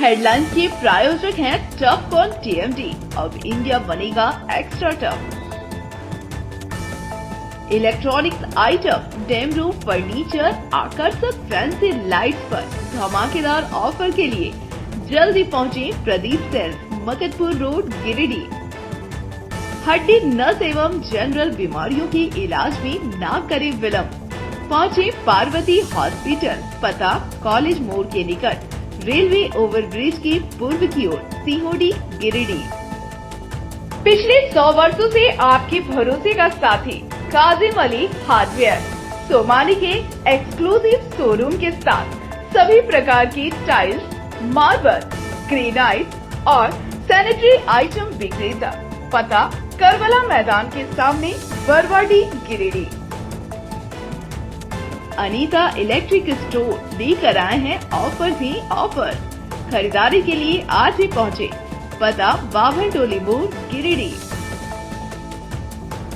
Headlines के प्रायोजक हैं टफकॉन टीएमटी। अब इंडिया बनेगा एक्स्ट्रा टफ। इलेक्ट्रॉनिक्स आइटम, डेम रूम फर्नीचर, आकर्षक फैंसी लाइट्स पर धमाकेदार ऑफर के लिए जल्दी पहुंचे प्रदीप सेल्स, मकतपुर रोड, गिरिडीह। हड्डी, नस एवं जनरल बीमारियों के इलाज में ना करे विलंब। पहुंचे पार्वती हॉस्पिटल, पता कॉलेज मोड़ के निकट, रेलवे ओवरब्रिज के पूर्व की ओर, सीहोडी, गिरिडीह। पिछले 100 वर्षों से आपके भरोसे का साथी काजिम अली हार्डवेयर, सोमानी के एक्सक्लूसिव शोरूम के साथ सभी प्रकार की टाइल्स, मार्बल, ग्रेनाइट और सैनिटरी आइटम विक्रेता। पता करबला मैदान के सामने, बरवाडी, गिरिडीह। अनीता इलेक्ट्रिक स्टोर लेकर आए हैं ऑफर ही ऑफर। खरीदारी के लिए आज ही पहुंचे, पता बाभन टोली मोड़, गिरिडीह।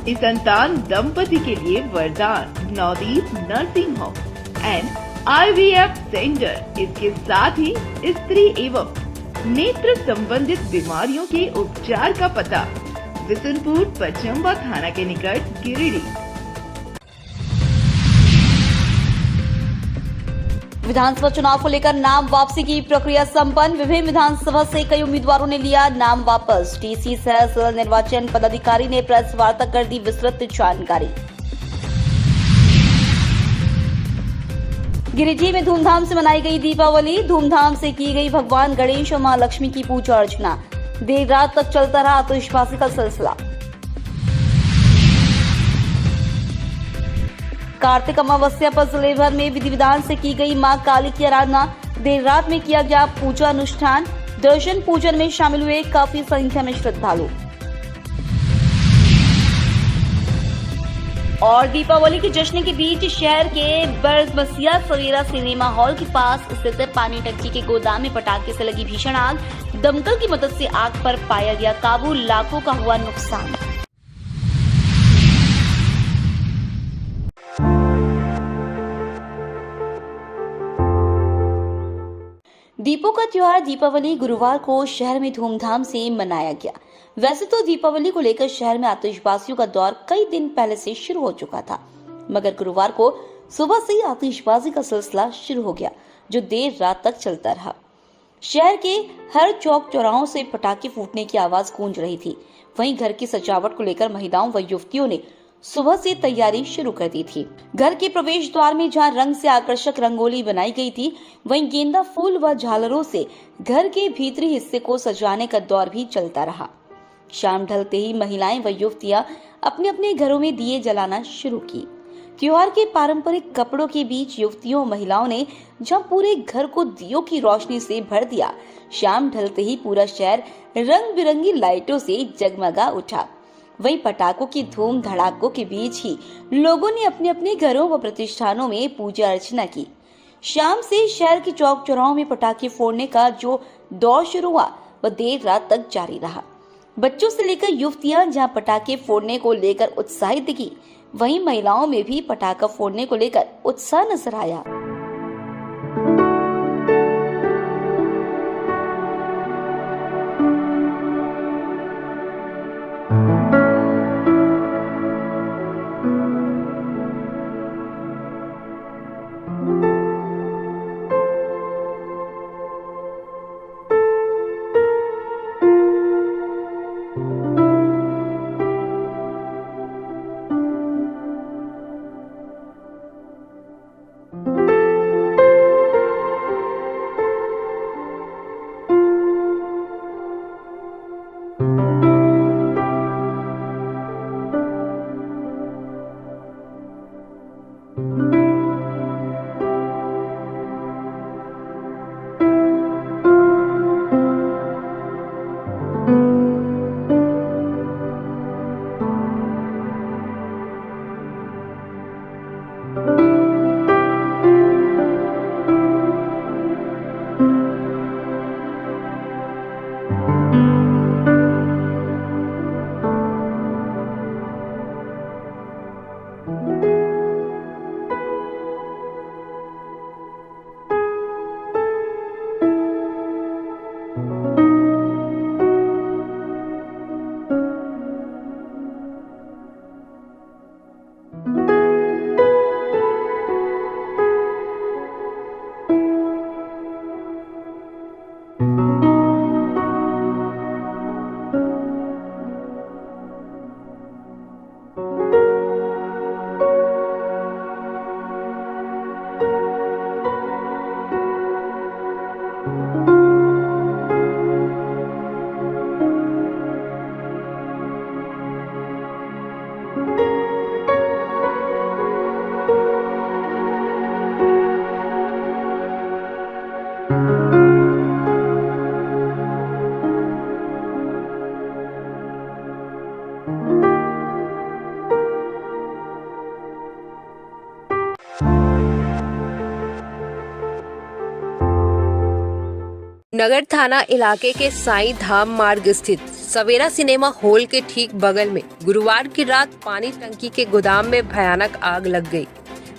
इस संतान दंपति के लिए वरदान Navdeep nursing home and IVF centre. इसके साथ ही स्त्री एवं नेत्र संबंधित बीमारियों के उपचार का पता बिशनपुर, पचम्बा थाना के निकट, गिरिडीह। विधानसभा चुनाव को लेकर नाम वापसी की प्रक्रिया संपन्न। विभिन्न विधानसभा से कई उम्मीदवारों ने लिया नाम वापस। डीसी सह जिला निर्वाचन पदाधिकारी ने प्रेस वार्ता कर दी विस्तृत जानकारी। गिरिडीह में धूमधाम से मनाई गई दीपावली। धूमधाम से की गई भगवान गणेश और मां लक्ष्मी की पूजा अर्चना। देर रात तक चलता रहा आतिशबाजी का सिलसिला। कार्तिक अमावस्या पर जिले भर में विधि विधान से की गई मां काली की आराधना। देर रात में किया गया पूजा अनुष्ठान। दर्शन पूजन में शामिल हुए काफी संख्या में श्रद्धालु। और दीपावली के जश्न के बीच शहर के बरबसिया सवेरा सिनेमा हॉल के पास स्थित पानी टंकी के गोदाम में पटाखे से लगी भीषण आग। दमकल की मदद से आग पर पाया गया काबू, लाखों का हुआ नुकसान। दीपों का त्योहार दीपावली गुरुवार को शहर में धूमधाम से मनाया गया। वैसे तो दीपावली को लेकर शहर में आतिशबाजियों का दौर कई दिन पहले से शुरू हो चुका था, मगर गुरुवार को सुबह से ही आतिशबाजी का सिलसिला शुरू हो गया, जो देर रात तक चलता रहा। शहर के हर चौक चौराहों से पटाखे फूटने की आवाज गूंज रही थी। वहीं घर की सजावट को लेकर महिलाओं व युवतियों ने सुबह से तैयारी शुरू कर दी थी। घर के प्रवेश द्वार में जहां रंग से आकर्षक रंगोली बनाई गई थी, वहीं गेंदा फूल व झालरों से घर के भीतरी हिस्से को सजाने का दौर भी चलता रहा। शाम ढलते ही महिलाएं व युवतियां अपने अपने घरों में दिए जलाना शुरू की। त्योहार के पारंपरिक कपड़ों के बीच युवतियों और महिलाओं ने जहां पूरे घर को दियों की रोशनी से भर दिया, शाम ढलते ही पूरा शहर रंग बिरंगी लाइटों से जगमगा उठा। वहीं पटाखों की धूम धड़ाकों के बीच ही लोगों ने अपने अपने घरों व प्रतिष्ठानों में पूजा अर्चना की। शाम से शहर के चौक चौराहों में पटाखे फोड़ने का जो दौर शुरू हुआ, वह देर रात तक जारी रहा। बच्चों से लेकर युवतियां जहां पटाखे फोड़ने को लेकर उत्साहित दिखी, वहीं महिलाओं में भी पटाखा फोड़ने को लेकर उत्साह नजर आया। नगर थाना इलाके के साईं धाम मार्ग स्थित सवेरा सिनेमा हॉल के ठीक बगल में गुरुवार की रात पानी टंकी के गोदाम में भयानक आग लग गई।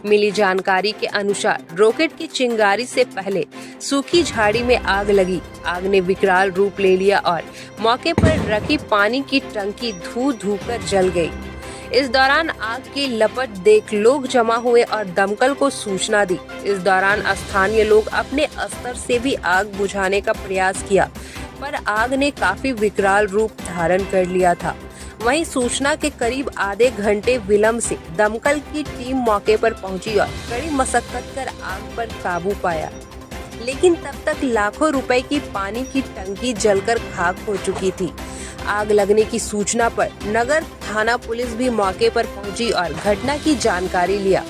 मिली जानकारी के अनुसार रॉकेट की चिंगारी से पहले सूखी झाड़ी में आग लगी। आग ने विकराल रूप ले लिया और मौके पर रखी पानी की टंकी धू धू कर जल गई। इस दौरान आग की लपट देख लोग जमा हुए और दमकल को सूचना दी। इस दौरान स्थानीय लोग अपने स्तर से भी आग बुझाने का प्रयास किया, पर आग ने काफी विकराल रूप धारण कर लिया था। वहीं सूचना के करीब आधे घंटे विलंब से दमकल की टीम मौके पर पहुंची और कड़ी मशक्कत कर आग पर काबू पाया, लेकिन तब तक लाखों रुपए की पानी की टंकी जलकर खाक हो चुकी थी। आग लगने की सूचना पर नगर थाना पुलिस भी मौके पर पहुंची और घटना की जानकारी लिया।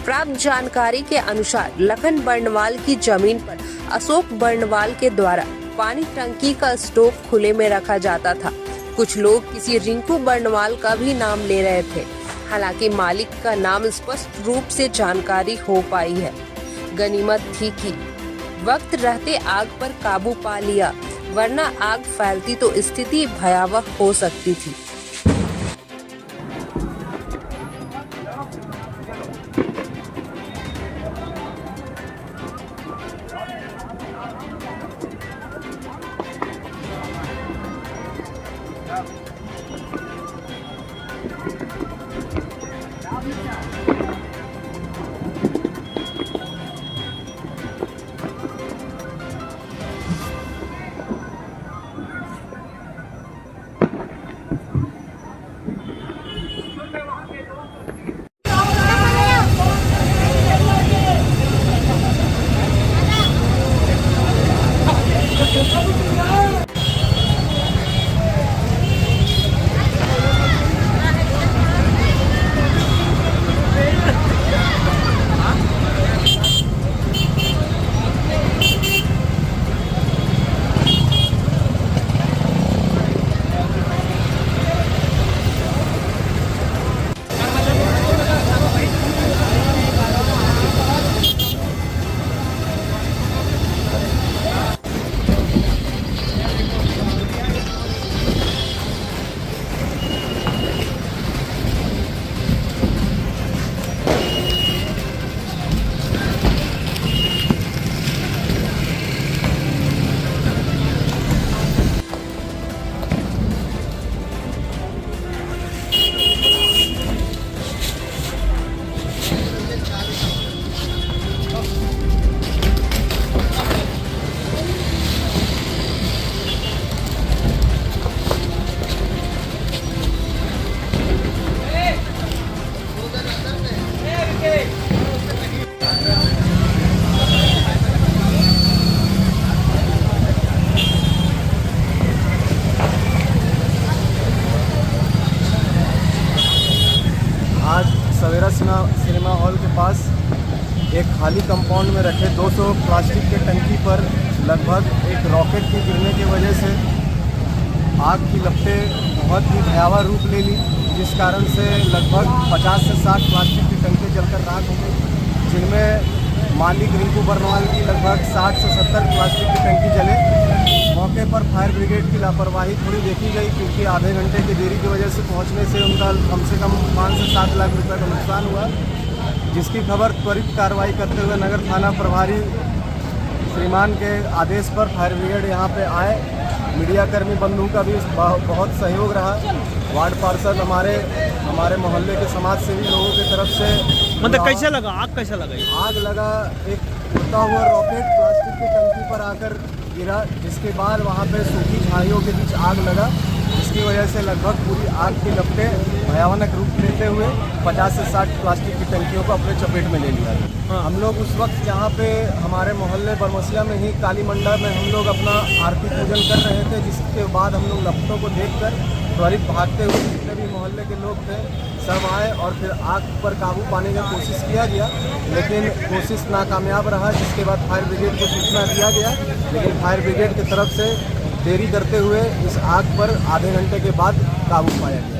प्राप्त जानकारी के अनुसार लखन बर्णवाल की जमीन पर अशोक बर्णवाल के द्वारा पानी टंकी का स्टॉक खुले में रखा जाता था। कुछ लोग किसी रिंकू बर्णवाल का भी नाम ले रहे थे। हालांकि मालिक का नाम स्पष्ट रूप से जानकारी हो पाई है। गनीमत थी कि वक्त रहते आग पर काबू पा लिया, वरना आग फैलती तो स्थिति भयावह हो सकती थी। आज सवेरा सिनेमा हॉल के पास एक खाली कंपाउंड में रखे 200 प्लास्टिक के टंकी पर लगभग एक रॉकेट के गिरने की वजह से आग की लपटें बहुत ही भयावह रूप ले ली, जिस कारण से लगभग 50 से 60 प्लास्टिक की टंकी जलकर राख हो गई, जिनमें मालिक रिंकू बर्णवाल की लगभग 60 से 70 प्लास्टिक की टंकी जले। मौके पर फायर ब्रिगेड की लापरवाही थोड़ी देखी गई, क्योंकि आधे घंटे की देरी की वजह से पहुंचने से उनका कम से कम 5 से 7 लाख रुपए का नुकसान हुआ, जिसकी खबर त्वरित कार्रवाई करते हुए नगर थाना प्रभारी श्रीमान के आदेश पर फायर ब्रिगेड यहाँ पे आए। मीडिया कर्मी बंधुओं का भी बहुत सहयोग रहा। वार्ड पार्षद हमारे मोहल्ले के समाज सेवी लोगों की तरफ से मतलब कैसे लगा आग? कैसा लगा? आग लगा, एक उड़ता हुआ रॉकेट प्लास्टिक की टंकी पर आकर गिरा, जिसके बाद वहाँ पे सूखी झाड़ियों के बीच आग लगा, जिसकी वजह से लगभग पूरी आग की लपटें भयानक रूप लेते हुए 50 से 60 प्लास्टिक की टंकियों को अपने चपेट में ले लिया। हम लोग उस वक्त यहाँ पे हमारे मोहल्ले बरमसिया में ही काली मंडप में हम लोग अपना आरती पूजन कर रहे थे, जिसके बाद हम लोग लपटों को देखकर त्वरित भागते हुए जितने भी मोहल्ले के लोग थे सब आए और फिर आग पर काबू पाने की कोशिश किया गया, लेकिन कोशिश नाकामयाब रहा, जिसके बाद फायर ब्रिगेड को सूचना दिया गया, लेकिन फायर ब्रिगेड की तरफ से देरी करते हुए इस आग पर आधे घंटे के बाद काबू पाया गया।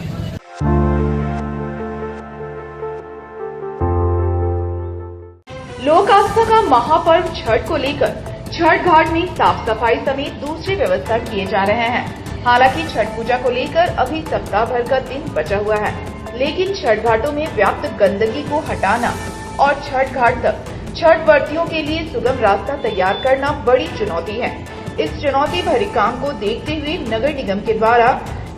लोक आस्था का महापर्व छठ को लेकर छठ घाट में साफ सफाई समेत दूसरी व्यवस्था किए जा रहे हैं। हालांकि छठ पूजा को लेकर अभी सप्ताह भर का दिन बचा हुआ है, लेकिन छठ घाटों में व्याप्त गंदगी को हटाना और छठ घाट तक छठ व्रतियों के लिए सुगम रास्ता तैयार करना बड़ी चुनौती है। इस चुनौती भरे काम को देखते हुए नगर निगम के द्वारा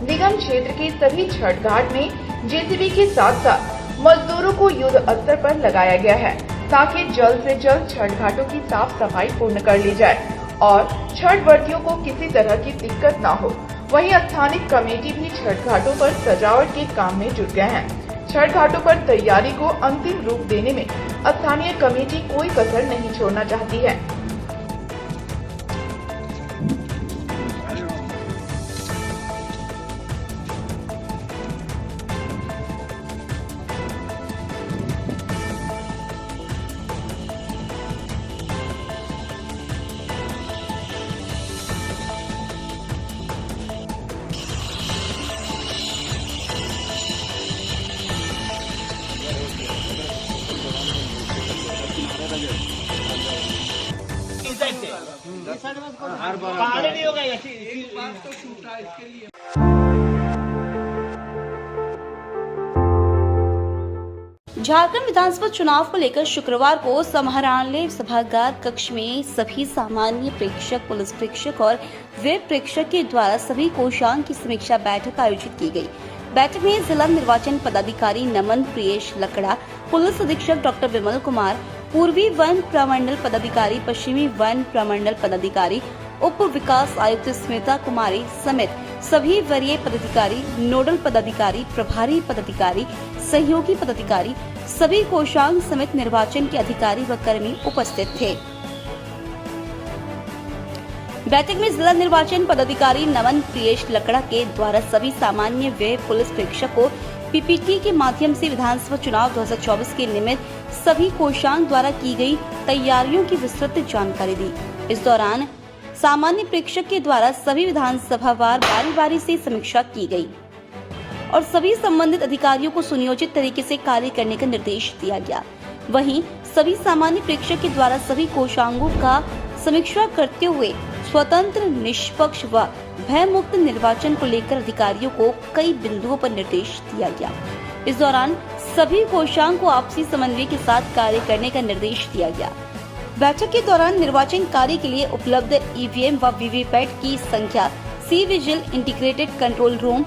निगम क्षेत्र के सभी छठ घाट में जेसीबी के साथ साथ मजदूरों को युद्ध स्तर पर लगाया गया है, ताकि जल्द से जल्द छठ घाटों की साफ सफाई पूर्ण कर ली जाए और छठ व्रतियों को किसी तरह की दिक्कत न हो। वहीं स्थानीय कमेटी भी छठ घाटों पर सजावट के काम में जुट गए हैं। छठ घाटों पर तैयारी को अंतिम रूप देने में स्थानीय कमेटी कोई कसर नहीं छोड़ना चाहती है। झारखंड विधानसभा चुनाव को लेकर शुक्रवार को समाहरणालय सभागार कक्ष में सभी सामान्य प्रेक्षक, पुलिस प्रेक्षक और वेब प्रेक्षक के द्वारा सभी कोषांग की समीक्षा बैठक आयोजित की गई। बैठक में जिला निर्वाचन पदाधिकारी नमन प्रियेश लकड़ा, पुलिस अधीक्षक डॉक्टर विमल कुमार, पूर्वी वन प्रमंडल पदाधिकारी, पश्चिमी वन प्रमंडल पदाधिकारी, उप विकास आयुक्त स्मिता कुमारी समेत सभी वरीय पदाधिकारी, नोडल पदाधिकारी, प्रभारी पदाधिकारी, सहयोगी पदाधिकारी, सभी कोषांग समेत निर्वाचन के अधिकारी व कर्मी उपस्थित थे। बैठक में जिला निर्वाचन पदाधिकारी नमन प्रियेश लकड़ा के द्वारा सभी सामान्य व्यय पुलिस प्रेक्षक को पीपीटी के माध्यम से विधानसभा चुनाव 2024 के निमित्त सभी कोषांग द्वारा की गई तैयारियों की विस्तृत जानकारी दी। इस दौरान सामान्य प्रेक्षक के द्वारा सभी विधानसभावार बारी-बारी से समीक्षा की गई और सभी संबंधित अधिकारियों को सुनियोजित तरीके से कार्य करने का निर्देश दिया गया। वहीं सभी सामान्य प्रेक्षक के द्वारा सभी कोषांगों का समीक्षा करते हुए स्वतंत्र, निष्पक्ष व भयमुक्त निर्वाचन को लेकर अधिकारियों को कई बिंदुओं पर निर्देश दिया गया। इस दौरान सभी कोषांग को आपसी समन्वय के साथ कार्य करने का निर्देश दिया गया। बैठक के दौरान निर्वाचन कार्य के लिए उपलब्ध ईवीएम व वीवीपैट की संख्या, C vigil integrated control room,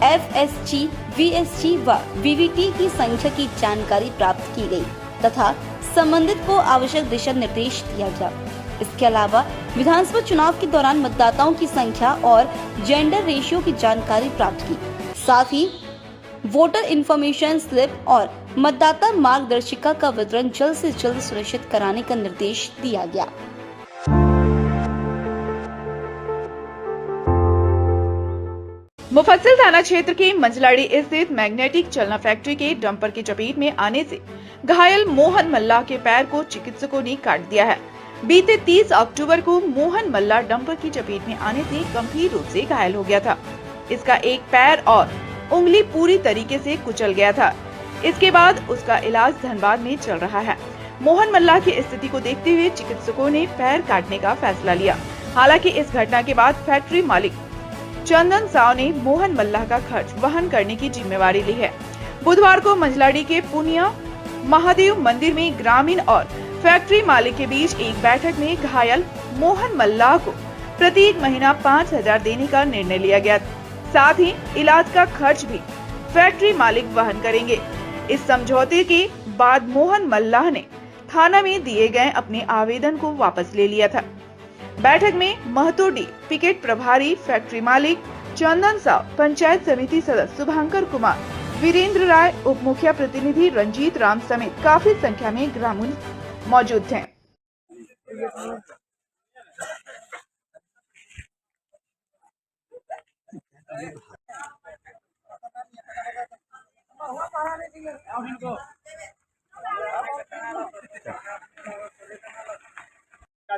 FSG, VSG व VVT की संख्या की जानकारी प्राप्त की गई तथा संबंधित को आवश्यक दिशा निर्देश दिया गया। इसके अलावा विधानसभा चुनाव के दौरान मतदाताओं की संख्या और जेंडर रेशियो की जानकारी प्राप्त की। साथ ही वोटर इंफॉर्मेशन स्लिप और मतदाता मार्गदर्शिका का वितरण जल्द से जल्द सुनिश्चित कराने का निर्देश दिया गया। मुफस्सिल थाना क्षेत्र के मंझलाड़ी स्थित मैग्नेटिक चलना फैक्ट्री के डंपर की चपेट में आने से घायल मोहन मल्ला के पैर को चिकित्सकों ने काट दिया है। बीते 30 अक्टूबर को मोहन मल्ला डंपर की चपेट में आने से गंभीर रूप से घायल हो गया था। इसका एक पैर और उंगली पूरी तरीके से कुचल गया था। इसके बाद उसका इलाज धनबाद में चल रहा है। मोहन मल्ला की स्थिति को देखते हुए चिकित्सकों ने पैर काटने का फैसला लिया। हालांकि इस घटना के बाद फैक्ट्री मालिक चंदन साव ने मोहन मल्ला का खर्च वहन करने की जिम्मेवारी ली है। बुधवार को मंझलाड़ी के पुनिया महादेव मंदिर में ग्रामीण और फैक्ट्री मालिक के बीच एक बैठक में घायल मोहन मल्ला को प्रत्येक महीना 5,000 देने का निर्णय लिया गया। साथ ही इलाज का खर्च भी फैक्ट्री मालिक वहन करेंगे। इस समझौते के बाद मोहन मल्ला ने थाना में दिए गए अपने आवेदन को वापस ले लिया था। बैठक में महतोडी पिकेट प्रभारी, फैक्ट्री मालिक चंदन साव, पंचायत समिति सदस्य शुभंकर कुमार, वीरेंद्र राय, उप मुखिया प्रतिनिधि रंजीत राम समेत काफी संख्या में ग्रामीण मौजूद थे।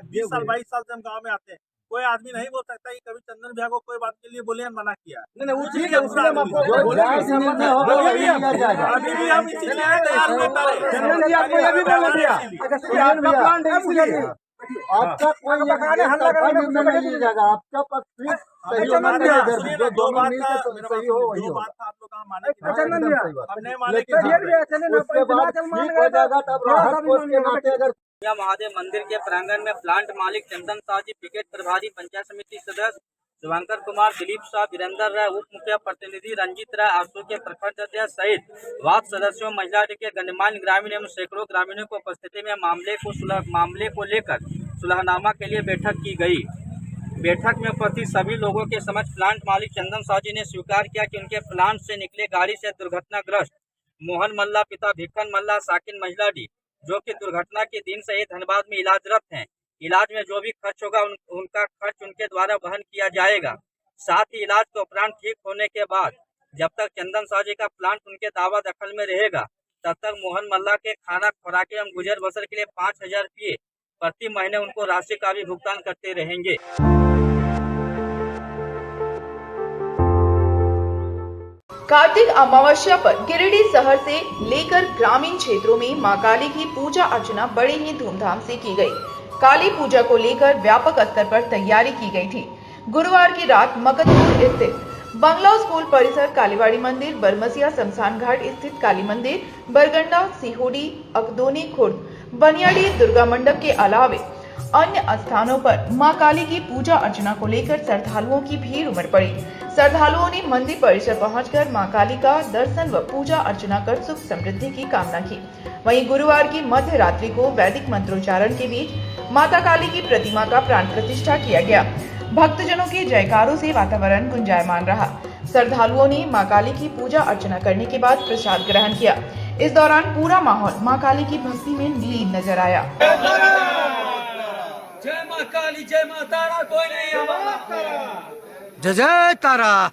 बीस साल 22 साल से हम गांव में आते हैं, कोई आदमी नहीं बोल सकता कि कभी चंदन भैया को कोई बात के लिए बोले मना किया। नहीं वो ठीक है, उसका अभी भी हम इसी लिए तैयार होता है। चंदन जी आपको ये भी बोल दिया आपका कोई निर्णय नहीं लिया जाएगा, आपका पक्ष फिर सही होना चाहिए, जो दोनों मिलकर सही हो वही हो। आप लोग कहाँ माने कि हमने माने कि उसके बाद ठीक हो जाएगा तब राहत कोष के नाते अगर या महादेव मंदिर के प्रांगण में प्लांट मालिक चंदन शाह जी, पिकेट प्रभारी, पंचायत समिति सदस्य शुभंकर कुमार, दिलीप शाह, वीरेंद्र राय, उप मुखिया प्रतिनिधि रंजीत राय, आसू के प्रखंड अध्यक्ष सहित वार्ड सदस्यों, महिला के गणमान्य ग्रामीण एवं सैकड़ों ग्रामीणों की उपस्थिति में मामले को लेकर सुलहनामा के लिए बैठक की गई। बैठक में उपस्थित सभी लोगों के समक्ष प्लांट मालिक चंदन शाह जी ने स्वीकार किया कि उनके प्लांट से निकले गाड़ी से दुर्घटनाग्रस्त मोहन मल्ला, पिता भिक्खन मल्ला, साकिन महिला डी, जो कि दुर्घटना के दिन से ही धनबाद में इलाजरत हैं। इलाज में जो भी खर्च होगा उनका खर्च उनके द्वारा वहन किया जाएगा। साथ ही इलाज के उपरांत ठीक होने के बाद जब तक चंदन शाह जी का प्लांट उनके दावा दखल में रहेगा तब तक मोहन मल्ला के खाना, खुराक एवं गुजर बसर के लिए 5,000 रुपये प्रति महीने उनको राशि का भी भुगतान करते रहेंगे। कार्तिक अमावस्या पर गिरिडीह शहर से लेकर ग्रामीण क्षेत्रों में मां काली की पूजा अर्चना बड़े ही धूमधाम से की गई। काली पूजा को लेकर व्यापक स्तर पर तैयारी की गई थी। गुरुवार की रात मकतपुर स्थित बंगला स्कूल परिसर, कालीवाड़ी मंदिर, बरमसिया शमशान घाट स्थित काली मंदिर, बरगंडा, सिहोड़ी, अकदोनी खुर्द, बनियाडी दुर्गा मंडप के अलावे अन्य स्थानों पर मां काली की पूजा अर्चना को लेकर श्रद्धालुओं की भीड़ उमड़ पड़ी। श्रद्धालुओं ने मंदिर परिसर पहुंचकर मां काली का दर्शन व पूजा अर्चना कर सुख समृद्धि की कामना की। वहीं गुरुवार की मध्य रात्रि को वैदिक मंत्रोच्चारण के बीच माता काली की प्रतिमा का प्राण प्रतिष्ठा किया गया। भक्तजनों के जयकारों से वातावरण गुंजायमान रहा। श्रद्धालुओं ने मां काली की पूजा अर्चना करने के बाद प्रसाद ग्रहण किया। इस दौरान पूरा माहौल मां काली की भक्ति में लीन नजर आया। जय मां काली, जय मां तारा, कोई नहीं हमारा। जय जय तारा।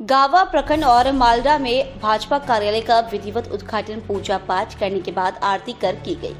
गावा प्रखंड और मालदा में भाजपा कार्यालय का विधिवत उद्घाटन पूजा पाठ करने के बाद आरती कर की गई।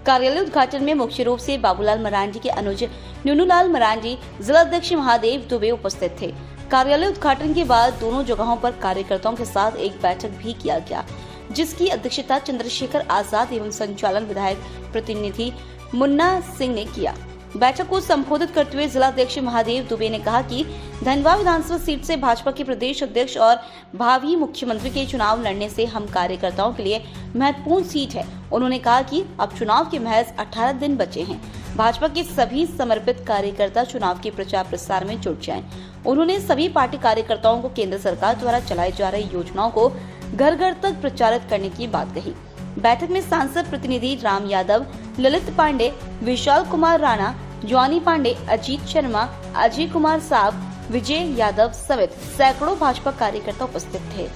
कार्यालय उद्घाटन में मुख्य रूप से बाबूलाल मरांडी के अनुज न्यूनूलाल मरांडी, जिला अध्यक्ष महादेव दुबे उपस्थित थे। कार्यालय उद्घाटन के बाद दोनों जगहों पर कार्यकर्ताओं के साथ एक बैठक भी किया गया, जिसकी अध्यक्षता चंद्रशेखर आजाद एवं संचालन विधायक प्रतिनिधि मुन्ना सिंह ने किया। बैठक को संबोधित करते हुए जिला अध्यक्ष महादेव दुबे ने कहा कि धनबाद विधानसभा सीट से भाजपा के प्रदेश अध्यक्ष और भावी मुख्यमंत्री के चुनाव लड़ने से हम कार्यकर्ताओं के लिए महत्वपूर्ण सीट है। उन्होंने कहा कि अब चुनाव के महज 18 दिन बचे हैं। भाजपा के सभी समर्पित कार्यकर्ता चुनाव के प्रचार प्रसार में जुट जाएं। उन्होंने सभी पार्टी कार्यकर्ताओं को केंद्र सरकार द्वारा चलाई जा रही योजनाओं को घर घर तक प्रचारित करने की बात कही। बैठक में सांसद प्रतिनिधि राम यादव, ललित पांडे, विशाल कुमार राणा, जॉनी पांडे, अजीत शर्मा, अजय कुमार साहब, विजय यादव समेत सैकड़ों भाजपा कार्यकर्ता उपस्थित थे।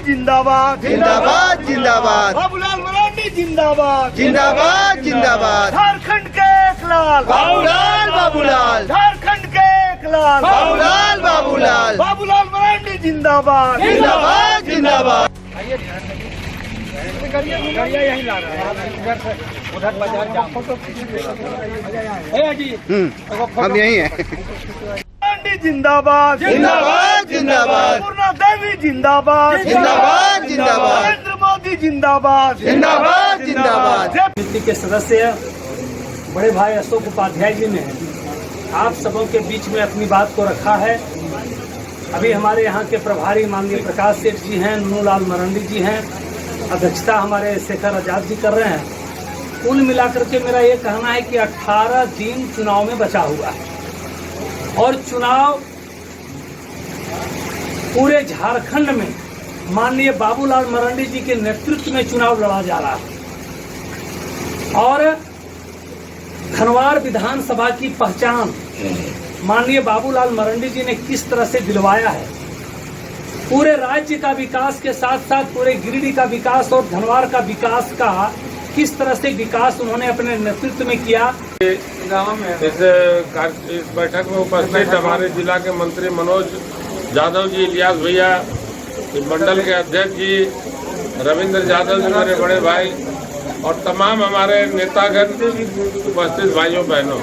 जिंदाबाद जिंदाबाद जिंदाबाद, बाबूलाल मरांडी जिंदाबाद जिंदाबाद जिंदाबाद, झारखंड के एक लाल बाबूलाल, बाबूलाल झारखंड के एक लाल बाबूलाल, बाबूलाल। बाबूलाल बाबूलाल मरांडी जिंदाबाद जिंदाबाद जिंदाबाद। यही ला रहा है उधर बाजार जाम हम यही हैं। मरांडी जिंदाबाद जिंदाबाद जिंदाबाद पूर्णा देवी जिंदाबाद जिंदाबाद जिंदाबाद नरेंद्र मोदी जिंदाबाद जिंदाबाद जिंदाबाद। समिति के सदस्य बड़े भाई अशोक उपाध्याय जी ने आप सबों के बीच में अपनी बात को रखा है। अभी हमारे यहाँ के प्रभारी माननीय प्रकाश सेठ जी हैं, नूनूलाल मरांडी जी हैं, अध्यक्षता हमारे शेखर आजाद जी कर रहे हैं। कुल मिलाकर के मेरा ये कहना है कि 18 दिन चुनाव में बचा हुआ है और चुनाव पूरे झारखंड में माननीय बाबूलाल मरांडी जी के नेतृत्व में चुनाव लड़ा जा रहा है और खनवार विधानसभा की पहचान माननीय बाबूलाल मरांडी जी ने किस तरह से दिलवाया है। पूरे राज्य का विकास के साथ साथ पूरे गिरिडीह का विकास और धनवार का विकास का किस तरह से विकास उन्होंने अपने नेतृत्व में किया। इस बैठक में उपस्थित हमारे जिला के मंत्री मनोज यादव जी, इलियास भैया, मंडल के अध्यक्ष जी रविंद्र यादव जी, मेरे बड़े भाई और तमाम हमारे नेतागण, उपस्थित भाइयों बहनों,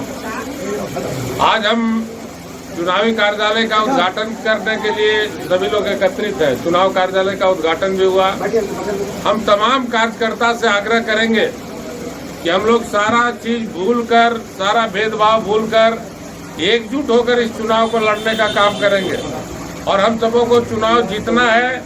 आज हम चुनावी कार्यालय का उद्घाटन करने के लिए सभी लोग एकत्रित हैं। चुनाव कार्यालय का उद्घाटन भी हुआ। हम तमाम कार्यकर्ता से आग्रह करेंगे कि हम लोग सारा चीज भूलकर, सारा भेदभाव भूलकर एकजुट होकर इस चुनाव को लड़ने का काम करेंगे और हम सबों को चुनाव जीतना है।